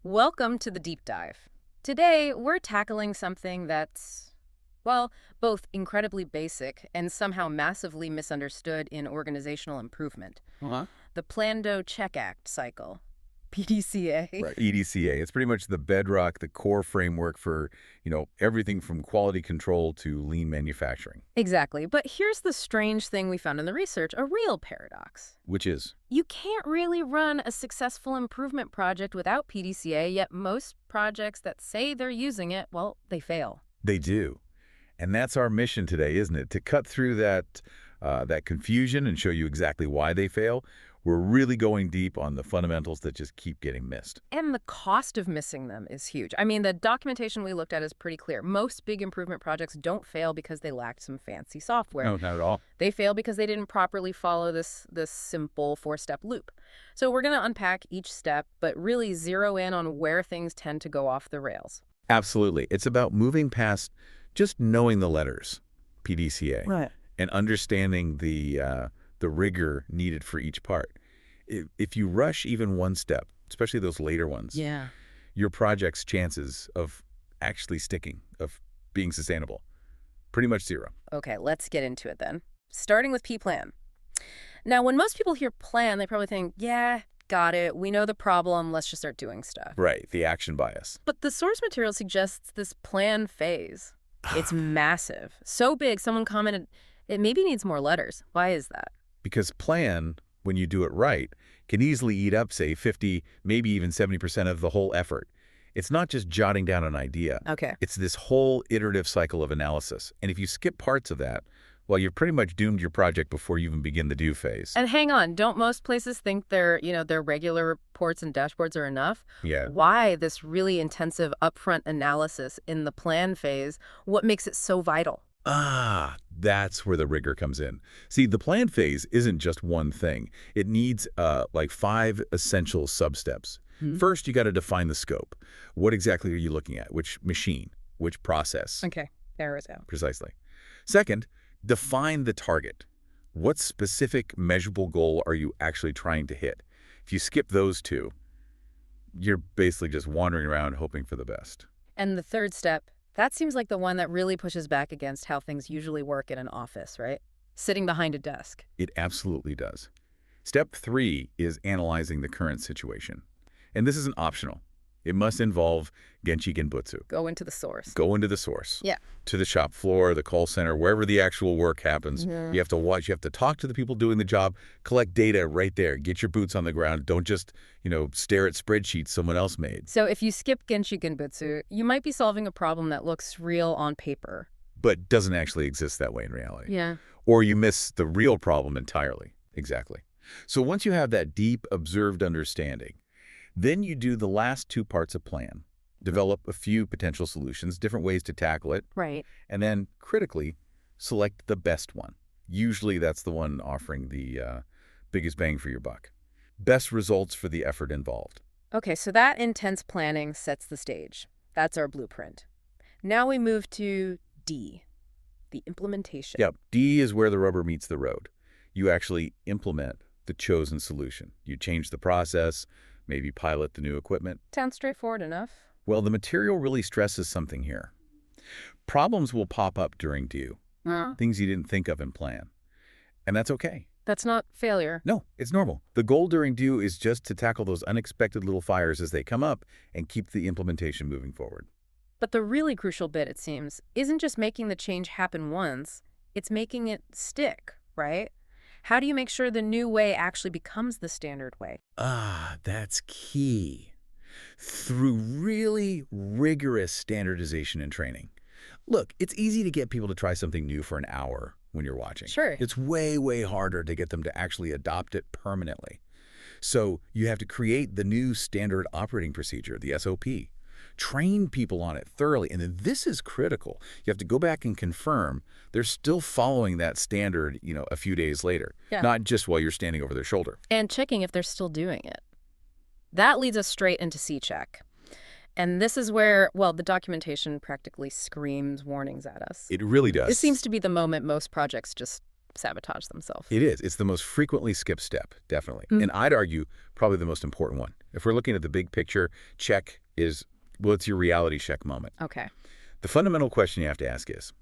Welcome to the deep dive. Today, we're tackling something that's, well, both incredibly basic and somehow massively misunderstood in organizational improvement. Uh-huh. The Plan-Do-Check Act cycle, PDCA. Right. PDCA. It's pretty much the bedrock, the core framework for, everything from quality control to lean manufacturing. Exactly. But here's the strange thing we found in the research, a real paradox. Which is, You can't really run a successful improvement project without PDCA, yet most projects that say they're using it, well, they fail. they do. And that's our mission today, isn't it? To cut through that confusion and show you exactly why they fail. We're really going deep on the fundamentals that just keep getting missed. And the cost of missing them is huge. I mean, the documentation we looked at is pretty clear. Most big improvement projects don't fail because they lacked some fancy software. No, not at all. They fail because they didn't properly follow this simple four-step loop. So we're going to unpack each step, but really zero in on where things tend to go off the rails. Absolutely. It's about moving past just knowing the letters, PDCA, Right. and understanding the rigor needed for each part. If you rush even one step, especially those later ones, Yeah. your project's chances of actually sticking, of being sustainable, pretty much zero. Okay, let's get into it then. Starting with P-Plan. Now, when most people hear plan, they probably think, yeah, got it. We know the problem. Let's just start doing stuff. Right, the action bias. But the source material suggests this plan phase. It's massive. So big, someone commented, it maybe needs more letters. Why is that? Because plan, when you do it right, can easily eat up, say, 50, maybe even 70% of the whole effort. It's not just jotting down an idea. Okay. It's this whole iterative cycle of analysis. And if you skip parts of that, well, you're pretty much doomed your project before you even begin the do phase. And hang on, don't most places think their regular reports and dashboards are enough? Yeah. Why this really intensive upfront analysis in the plan phase? What makes it so vital? That's where the rigor comes in. See, the plan phase isn't just one thing. It needs like 5 essential sub-steps. First, you got to define the scope. What exactly are you looking at? Which machine? Which process? Okay, there we go. Precisely. Second, define the target. What specific measurable goal are you actually trying to hit? If you skip those two, you're basically just wandering around hoping for the best. And the third step, that seems like the one that really pushes back against how things usually work in an office, right? Sitting behind a desk. It absolutely does. Step 3 is analyzing the current situation. And this isn't optional. It must involve Genchi Genbutsu. Go into the source. Go into the source. Yeah. To the shop floor, the call center, wherever the actual work happens. Mhm. You have to watch, you have to talk to the people doing the job, collect data right there, get your boots on the ground. Don't just, stare at spreadsheets someone else made. So if you skip Genchi Genbutsu, you might be solving a problem that looks real on paper. But doesn't actually exist that way in reality. Yeah. Or you miss the real problem entirely. Exactly. So once you have that deep, observed understanding, then you do the last 2 parts of plan. Develop a few potential solutions, different ways to tackle it, Right. and then, critically, select the best one. Usually that's the one offering the biggest bang for your buck. Best results for the effort involved. Okay, so that intense planning sets the stage. That's our blueprint. Now we move to D, the implementation. Yep, D is where the rubber meets the road. You actually implement the chosen solution. You change the process, maybe pilot the new equipment. Sounds straightforward enough. Well, the material really stresses something here. Problems will pop up during due, things you didn't think of in plan. And that's okay. That's not failure. No, it's normal. The goal during due is just to tackle those unexpected little fires as they come up and keep the implementation moving forward. But the really crucial bit, it seems, isn't just making the change happen once, it's making it stick, right? How do you make sure the new way actually becomes the standard way? That's key. Through really rigorous standardization and training. Look, it's easy to get people to try something new for an hour when you're watching. Sure. It's way, way harder to get them to actually adopt it permanently. So you have to create the new standard operating procedure, the SOP. Train people on it thoroughly, and then this is critical. You have to go back and confirm they're still following that standard, a few days later, not just while you're standing over their shoulder. And checking if they're still doing it. That leads us straight into C-check. And this is where, well, the documentation practically screams warnings at us. It really does. It seems to be the moment most projects just sabotage themselves. It is. It's the most frequently skipped step, definitely. And I'd argue probably the most important one. If we're looking at the big picture, check is, well, it's your reality check moment. Okay. The fundamental question you have to ask is,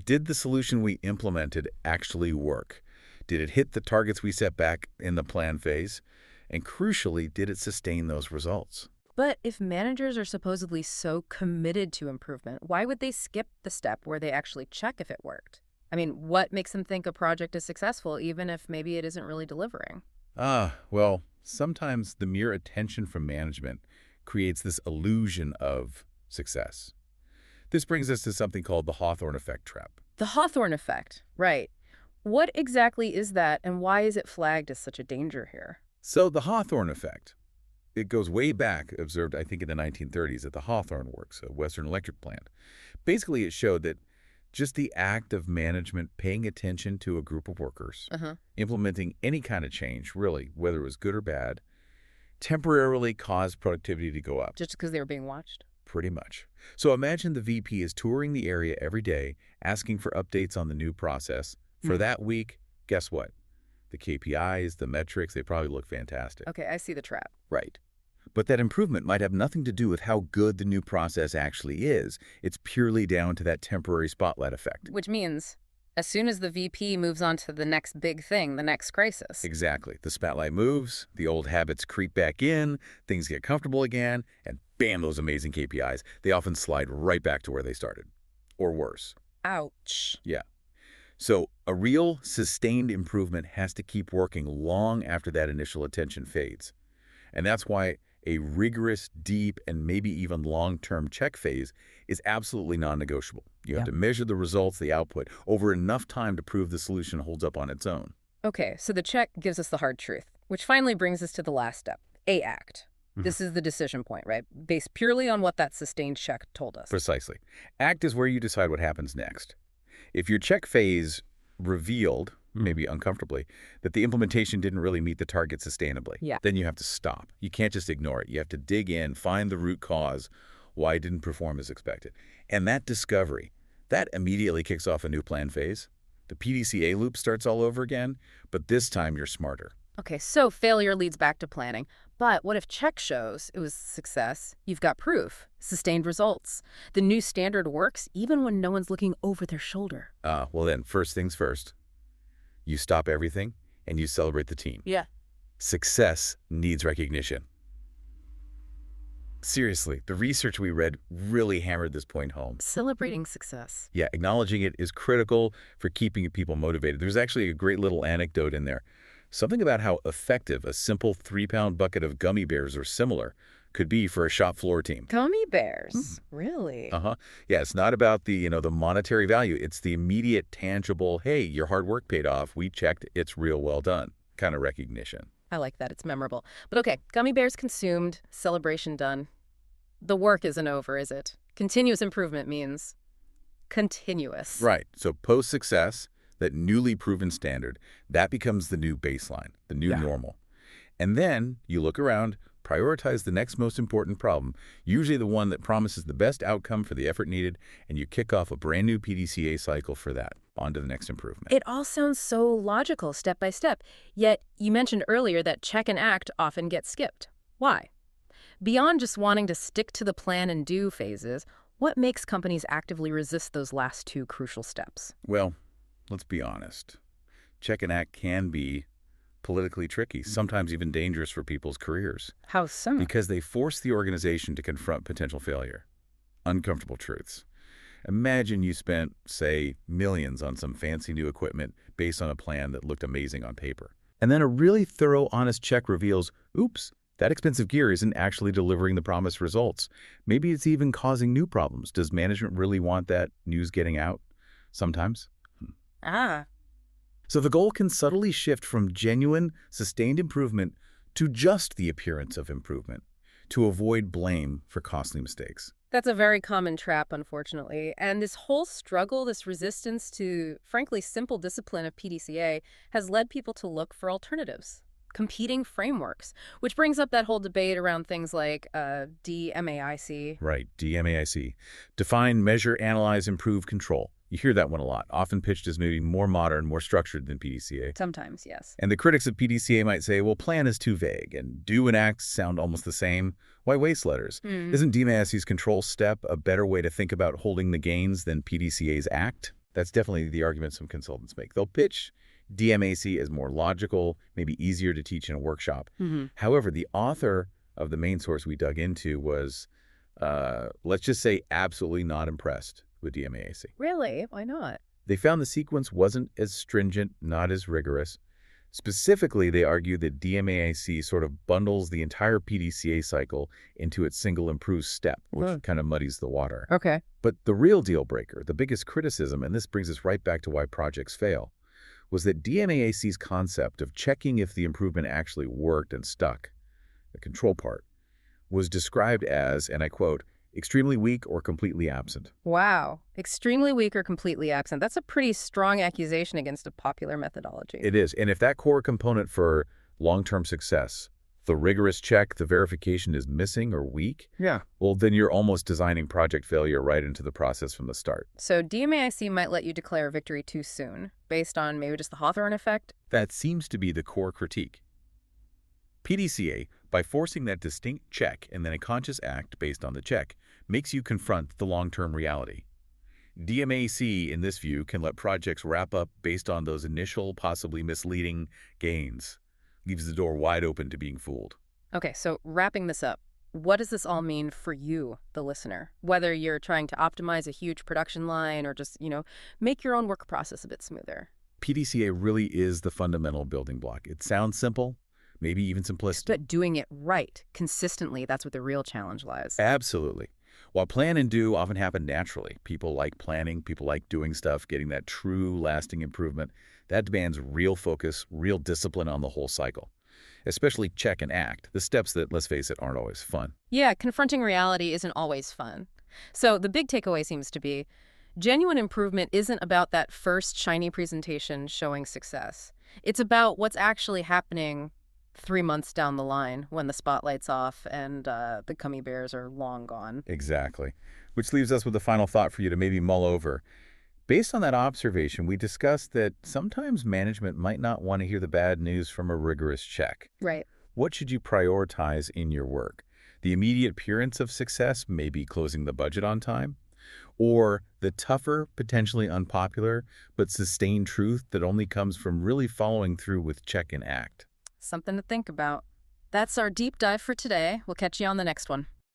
did the solution we implemented actually work? Did it hit the targets we set back in the plan phase? And crucially, did it sustain those results? But if managers are supposedly so committed to improvement, why would they skip the step where they actually check if it worked? I mean, what makes them think a project is successful, even if maybe it isn't really delivering? Well, sometimes the mere attention from management creates this illusion of success. This brings us to something called the Hawthorne effect trap. The Hawthorne effect, right. What exactly is that, and why is it flagged as such a danger here? So the Hawthorne effect, it goes way back, observed, I think, in the 1930s at the Hawthorne Works, a Western electric plant. Basically, it showed that just the act of management paying attention to a group of workers, implementing any kind of change, really, whether it was good or bad, temporarily caused productivity to go up. Just because they were being watched? Pretty much. So imagine the VP is touring the area every day, asking for updates on the new process. For that week, guess what? The KPIs, the metrics, they probably look fantastic. Okay, I see the trap. Right. But that improvement might have nothing to do with how good the new process actually is. It's purely down to that temporary spotlight effect. Which means, as soon as the VP moves on to the next big thing, the next crisis. Exactly. The spotlight moves, the old habits creep back in, things get comfortable again, and bam, those amazing KPIs. They often slide right back to where they started. Or worse. Ouch. Yeah. So a real sustained improvement has to keep working long after that initial attention fades. And that's why a rigorous, deep, and maybe even long-term check phase is absolutely non-negotiable. You have to measure the results, the output, over enough time to prove the solution holds up on its own. Okay, so the check gives us the hard truth, which finally brings us to the last step, act. This is the decision point, right? Based purely on what that sustained check told us. Precisely. Act is where you decide what happens next. If your check phase revealed, maybe uncomfortably, that the implementation didn't really meet the target sustainably, then you have to stop. You can't just ignore it. You have to dig in, find the root cause, why it didn't perform as expected. And that discovery, that immediately kicks off a new plan phase. The PDCA loop starts all over again, but this time you're smarter. Okay, so failure leads back to planning. But what if check shows it was a success? You've got proof, sustained results. The new standard works even when no one's looking over their shoulder. Well then, first things first. You stop everything and you celebrate the team. Yeah. Success needs recognition. Seriously, the research we read really hammered this point home. Celebrating success. Yeah, acknowledging it is critical for keeping people motivated. There's actually a great little anecdote in there. Something about how effective a simple 3-pound bucket of gummy bears or similar could be for a shop floor team. Gummy bears? Really? Yeah, it's not about the monetary value. It's the immediate, tangible, hey, your hard work paid off. We checked. It's real well done kind of recognition. I like that. It's memorable. But okay, gummy bears consumed, celebration done. The work isn't over, is it? Continuous improvement means continuous. Right. So post-success, that newly proven standard, that becomes the new baseline, the new normal. And then you look around, prioritize the next most important problem, usually the one that promises the best outcome for the effort needed, and you kick off a brand new PDCA cycle for that. On to the next improvement. It all sounds so logical, step by step. Yet you mentioned earlier that check and act often get skipped. Why? Beyond just wanting to stick to the plan and do phases, what makes companies actively resist those last two crucial steps? Well, let's be honest. Check and act can be politically tricky, sometimes even dangerous for people's careers. How so? Because they force the organization to confront potential failure, uncomfortable truths. Imagine you spent, say, millions on some fancy new equipment based on a plan that looked amazing on paper. And then a really thorough, honest check reveals, oops, that expensive gear isn't actually delivering the promised results. Maybe it's even causing new problems. Does management really want that news getting out? Sometimes. So the goal can subtly shift from genuine, sustained improvement to just the appearance of improvement, to avoid blame for costly mistakes. That's a very common trap, unfortunately. And this whole struggle, this resistance to, frankly, simple discipline of PDCA has led people to look for alternatives, competing frameworks, which brings up that whole debate around things like DMAIC. Right, DMAIC. Define, measure, analyze, improve, control. You hear that one a lot, often pitched as maybe more modern, more structured than PDCA. Sometimes, yes. And the critics of PDCA might say, well, plan is too vague, and do and act sound almost the same. Why waste letters? Isn't DMAIC's control step a better way to think about holding the gains than PDCA's act? That's definitely the argument some consultants make. They'll pitch DMAC as more logical, maybe easier to teach in a workshop. However, the author of the main source we dug into was, let's just say, absolutely not impressed with DMAC. Really? Why not? They found the sequence wasn't as stringent, not as rigorous. Specifically, they argue that DMAIC sort of bundles the entire PDCA cycle into its single improved step, which kind of muddies the water. Okay. But the real deal breaker, the biggest criticism, and this brings us right back to why projects fail, was that DMAIC's concept of checking if the improvement actually worked and stuck, the control part, was described as, and I quote, extremely weak or completely absent. Wow. Extremely weak or completely absent. That's a pretty strong accusation against a popular methodology. It is. And if that core component for long-term success, the rigorous check, the verification is missing or weak, well, then you're almost designing project failure right into the process from the start. So DMAIC might let you declare victory too soon, based on maybe just the Hawthorne effect? That seems to be the core critique. PDCA, by forcing that distinct check and then a conscious act based on the check, makes you confront the long-term reality. DMAC, in this view, can let projects wrap up based on those initial, possibly misleading gains. Leaves the door wide open to being fooled. Okay, so wrapping this up, what does this all mean for you, the listener? Whether you're trying to optimize a huge production line or just, make your own work process a bit smoother. PDCA really is the fundamental building block. It sounds simple, maybe even simplistic. But doing it right, consistently, that's what the real challenge lies. Absolutely. While plan and do often happen naturally, people like planning, people like doing stuff, getting that true lasting improvement, that demands real focus, real discipline on the whole cycle. Especially check and act, the steps that, let's face it, aren't always fun. Yeah, confronting reality isn't always fun. So the big takeaway seems to be, genuine improvement isn't about that first shiny presentation showing success. It's about what's actually happening 3 months down the line when the spotlight's off and the gummy bears are long gone. Exactly. Which leaves us with a final thought for you to maybe mull over. Based on that observation, we discussed that sometimes management might not want to hear the bad news from a rigorous check. Right. What should you prioritize in your work? The immediate appearance of success, maybe closing the budget on time? Or the tougher, potentially unpopular, but sustained truth that only comes from really following through with check and act? Something to think about. That's our deep dive for today. We'll catch you on the next one.